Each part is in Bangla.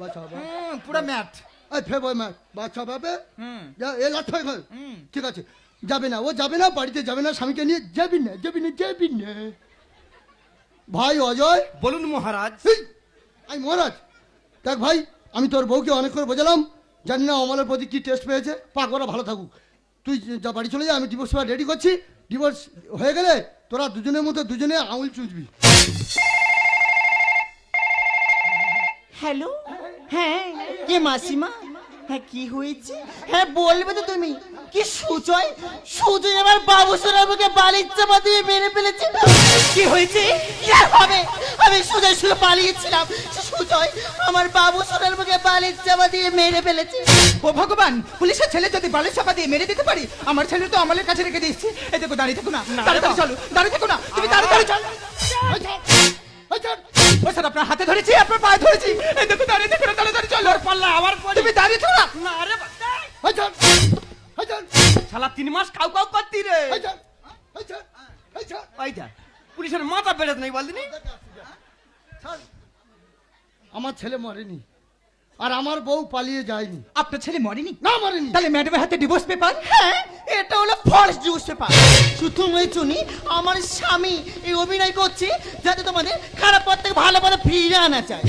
বাচ্চা হবে পুরো ম্যাট। এই ফেবো ম্যাট বাচ্চা হবে যা এ লাট হয়ে গেল ঠিক আছে যাবে না ও যাবে না বাড়িতে যাবে না স্বামীকে নিয়ে যাবি না যাবি না যাবি না ভাই অজয় বলুন মহারাজ। এই, আমি মহারাজ দেখ ভাই আমি তোর বউকে অনেক করে বোঝালাম জানি না অমলের প্রতি কি টেস্ট পেয়েছে পাক ওরা ভালো থাকুক তুই যা বাড়ি চলে যা আমি ডিভোর্স পেপার রেডি করছি ডিভোর্স হয়ে গেলে তোরা দুজনের মধ্যে দুজনে আঙুল চুষবি হ্যালো হ্যাঁ কে মাসিমা হ্যাঁ কি হয়েছে হ্যাঁ বলবে তো তুমি কি সুজয় সুজয় আমার বাবু সোনামুখে বালির চাপা দিয়ে মেরে ফেলেছে কি হয়েছে কি আর হবে আমি সুজয় শুধু পালিয়েছিলাম সুজয় আমার বাবু সোনার মুখে বালির চাপা দিয়ে মেরে ফেলেছে ও ভগবান পুলিশের ছেলে যদি বালির চাপা দিয়ে মেরে দিতে পারি আমার ছেলে তো আমলের কাছে রেখে দিয়েছি এই দেখো দাঁড়িয়ে থাকো না তাড়াতাড়ি চলো দাঁড়িয়ে থাকো না তুমি তাড়াতাড়ি চলো ও স্যার আপনার হাতে ধরেছি আপনার পায়ে ধরেছি এই দেখো দাঁড়িয়ে থাকো না তাড়াতাড়ি চলো পাল্লা আবার তুমি দাঁড়িয়ে থাকো না আরে শালা 3 মাস কাউ কাউ করতি রে ওইটা পুলিশের মাথা বেরোত নাই বলদিনি আমার ছেলে মরেনি আর আমার বউ পালিয়ে যায়নি আপনার ছেলে মরেনি না মরেনি তাহলে ম্যাডামের হাতে ডিভোর্স পেপার হ্যাঁ এটা হলো ফলস নিউজ পেপার শুধু চুনি আমার স্বামী এই অভিনয় করছে যাতে তোমাদের খারাপ পথ থেকে ভালো পথে ফিরে আনা চায়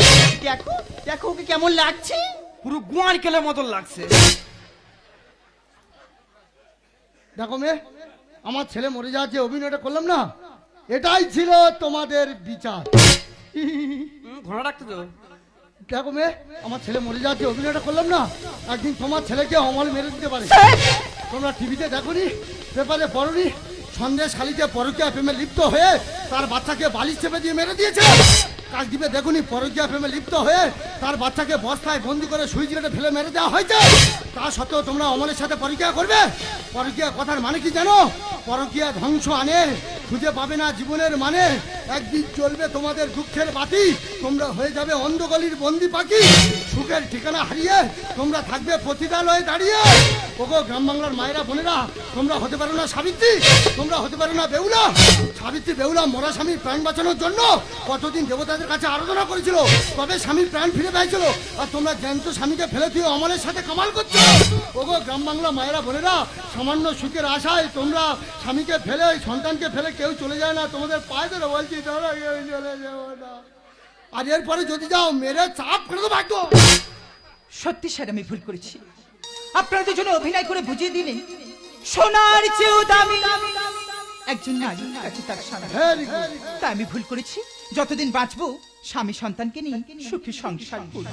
দেখো দেখো ওকে কেমন লাগছে পুরো গোয়ার কেলের মতন লাগছে দেখো মেয়ে আমার ছেলে মরে যাওয়ার যে অভিনয়টা করলাম না এটাই ছিল তোমাদের বিচার ঘোড়া রাখতে তো দেখো মেয়ে আমার ছেলে মরে যাওয়ার যে অভিনয়টা করলাম না একদিন তোমার ছেলেকে অমল মেরে দিতে পারে তোমরা টিভিতে দেখোনি পেপারে পড়োনি সন্দেশ খালিতে পরকীয়া প্রেমে লিপ্ত হয়ে তার বাচ্চাকে বালিশ চেপে দিয়ে মেরে দিয়েছে কাকদ্বীপে দেখুনি পরকীয়া প্রেমে লিপ্ত হয়ে তার বাচ্চাকে বস্তায় বন্দি করে সুইচ গেটে ফেলে মেরে দেওয়া হয়েছে তা সত্ত্বেও তোমরা অমলের সাথে পরকীয়া করবে পরকীয়া কথার মানে কি জানো পরকীয়া ধ্বংস আনে খুঁজে পাবে না জীবনের মানে একদিন চলবে তোমাদের দুঃখের বাতি তোমরা হয়ে যাবে অন্ধগলির বন্দি পাখি সুখের ঠিকানা হারিয়ে তোমরা থাকবে পতিতালয়ে দাঁড়িয়ে ওগো গ্রাম বাংলার মায়েরা বোনেরা তোমরা হতে পারো না সাবিত্রী তোমরা হতে পারো না বেহুলা সাবিত্রী বেহুলা মরা স্বামীর প্রাণ বাঁচানোর জন্য কতদিন দেবতাদের কাছে আরাধনা করেছিল তবে স্বামীর প্রাণ ফিরে পেয়েছিল আর তোমরা জ্যান্ত স্বামীকে ফেলে দিয়ে অমলের সাথে কামাল করছো ওগো গ্রাম বাংলা মায়েরা বোনেরা সামান্য সুখের আশায় তোমরা স্বামীকে ফেলে সন্তানকে ফেলে কেউ চলে যায় না তোমাদের পায়ে ধরে বলছি তোমরা কেউ চলে যাবো না আর এরপরে যদি যাও মেরে চাপ করে দেবো একদম সত্যি স্যার আমি ভুল করেছি আপনারা দুজনে অভিনয় করে বুঝিয়ে দিলেন সোনার চেয়েও দামি একজন নারী আছে তার স্বামী তাই আমি ভুল করেছি যতদিন বাঁচবো স্বামী সন্তানকে নিয়ে সুখী সংসার করব